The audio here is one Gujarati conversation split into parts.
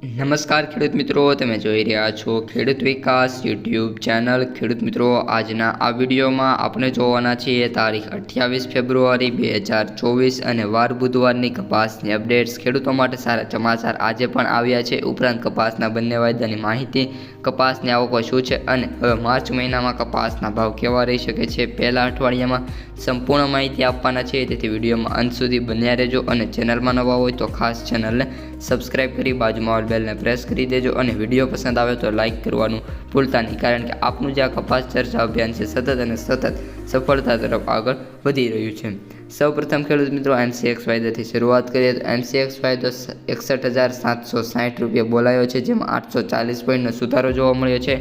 નમસ્કાર ખેડૂત મિત્રો, તમે જોઈ રહ્યા છો ખેડૂત વિકાસ યુટ્યુબ ચેનલ। ખેડૂત મિત્રો, આજના આ વિડીયોમાં આપણે જોવાના છીએ તારીખ 28 ફેબ્રુઆરી 2024 અને વાર બુધવારની કપાસની અપડેટ્સ। ખેડૂતો માટે સારા સમાચાર આજે પણ આવ્યા છે। ઉપરાંત કપાસના બંને વાયદાની માહિતી, કપાસની આવકો શું છે અને હવે માર્ચ મહિનામાં કપાસના ભાવ કેવા રહી શકે છે પહેલા અઠવાડિયામાં સંપૂર્ણ માહિતી આપવાના છે। તેથી વિડીયોમાં અંત સુધી બન્યા રહેજો અને ચેનલમાં નવા હોય તો ખાસ ચેનલને સબસ્ક્રાઇબ કરી બાજુમાં બેલને પ્રેસ કરી દેજો અને વિડીયો પસંદ આવે તો લાઇક કરવાનું ભૂલતા નહીં, કારણ કે આપનું જે આ કપાસ ચર્ચા અભિયાન છે સતત અને સતત સફળતા તરફ આગળ વધી રહ્યું છે। સૌપ્રથમ ખેડૂત મિત્રો, MCX વાયદાથી શરૂઆત કરીએ તો MCX વાયદો 61,760 રૂપિયા બોલાયો છે, જેમાં 840 પોઈન્ટનો સુધારો જોવા મળ્યો છે।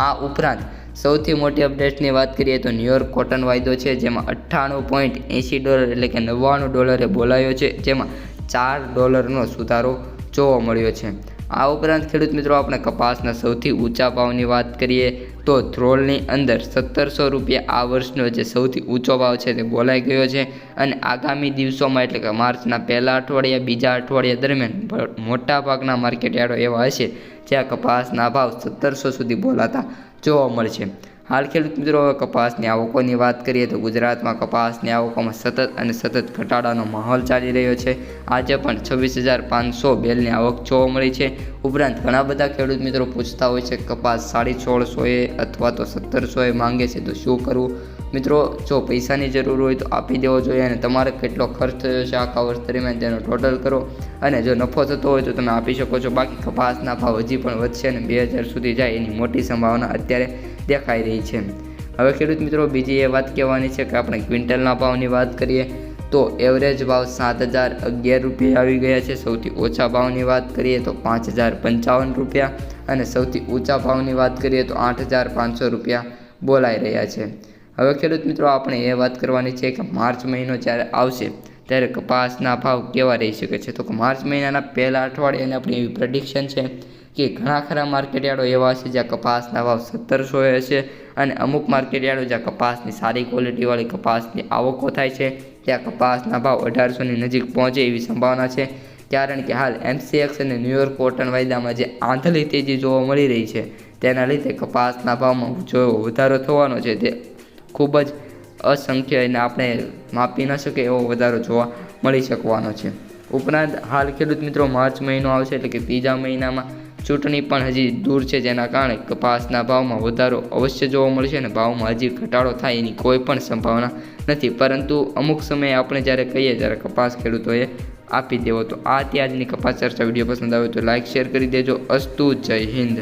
આ ઉપરાંત સૌથી મોટી અપડેટની વાત કરીએ તો ન્યુયોર્ક કોટન વાયદો છે, જેમાં $98.80 એટલે કે $99 બોલાયો છે, જેમાં $4નો સુધારો જોવા મળ્યો છે। આ ઉપરાંત ખેડૂત મિત્રો, આપણે કપાસના સૌથી ઊંચા ભાવની વાત કરીએ તો ધ્રોલની અંદર 1700 રૂપિયા આ વર્ષનો જે સૌથી ઊંચો ભાવ છે તે બોલાઈ ગયો છે અને આગામી દિવસોમાં એટલે કે માર્ચના પહેલા અઠવાડિયા બીજા અઠવાડિયા દરમિયાન મોટાભાગના માર્કેટ યાર્ડો એવા હશે જ્યાં કપાસના ભાવ 1700 સુધી બોલાતા જોવા મળશે। હાલ ખેડૂત મિત્રો, કપાસની આવકોની વાત કરીએ તો ગુજરાતમાં કપાસની આવકોમાં સતત અને સતત ઘટાડાનો માહોલ ચાલી રહ્યો છે। આજે પણ 26,500 બેલની આવક જોવા મળી છે। ઉપરાંત ઘણા બધા ખેડૂત મિત્રો પૂછતા હોય છે કપાસ 1650 અથવા તો 1700 માંગે છે તો શું કરવું। મિત્રો, જો પૈસાની જરૂર હોય તો આપી દેવો જોઈએ અને તમારે કેટલો ખર્ચ થયો છે આખા વર્ષ દરમિયાન તેનો ટોટલ કરો અને જો નફો થતો હોય તો તમે આપી શકો છો। બાકી કપાસના ભાવ હજી પણ વધશે અને 2000 સુધી જાય એની મોટી સંભાવના અત્યારે દેખાઈ રહી છે। હવે ખેડૂત મિત્રો, બીજી એ વાત કહેવાની છે કે આપણે ક્વિન્ટલના ભાવની વાત કરીએ તો એવરેજ ભાવ 7,011 રૂપિયા આવી ગયા છે। સૌથી ઓછા ભાવની વાત કરીએ તો 5,055 રૂપિયા અને સૌથી ઊંચા ભાવની વાત કરીએ તો 8,500 રૂપિયા બોલાઈ રહ્યા છે। હવે ખેડૂત મિત્રો, આપણે એ વાત કરવાની છે કે માર્ચ મહિનો જ્યારે આવશે ત્યારે કપાસના ભાવ કેવા રહી શકે છે। તો માર્ચ મહિનાના પહેલા અઠવાડિયાની આપણી એવી પ્રેડિક્શન છે કે ઘણા ખરા માર્કેટયાર્ડો એવા હશે જ્યાં કપાસના ભાવ 1700 હશે અને અમુક માર્કેટયાર્ડો જ્યાં કપાસની સારી ક્વોલિટીવાળી કપાસની આવકો થાય છે ત્યાં કપાસના ભાવ 1800ની નજીક પહોંચે એવી સંભાવના છે, કારણ કે હાલ MCX અને ન્યુયોર્ક કોટન વાયદામાં જે આંધળી તેજી જોવા મળી રહી છે તેના લીધે કપાસના ભાવમાં જો વધારો થવાનો છે તે ખૂબ જ અસંખ્ય અને આપણે માપી ન શકીએ એવો વધારો જોવા મળી શકવાનો છે। ઉપરાંત હાલ ખેડૂત મિત્રો, માર્ચ મહિનો આવશે એટલે કે ત્રીજા મહિનામાં ચૂંટણી પણ હજી દૂર છે, જેના કારણે કપાસના ભાવમાં વધારો અવશ્ય જોવા મળશે અને ભાવમાં હજી ઘટાડો થાય એની કોઈ પણ સંભાવના નથી। પરંતુ અમુક સમયે આપણે જ્યારે કહીએ ત્યારે કપાસ ખેડૂતોએ આપી દેવો। તો આ આજની કપાસ ચર્ચા વિડીયો પસંદ આવે તો લાઇક શેર કરી દેજો। અસ્તુ, જય હિન્દ।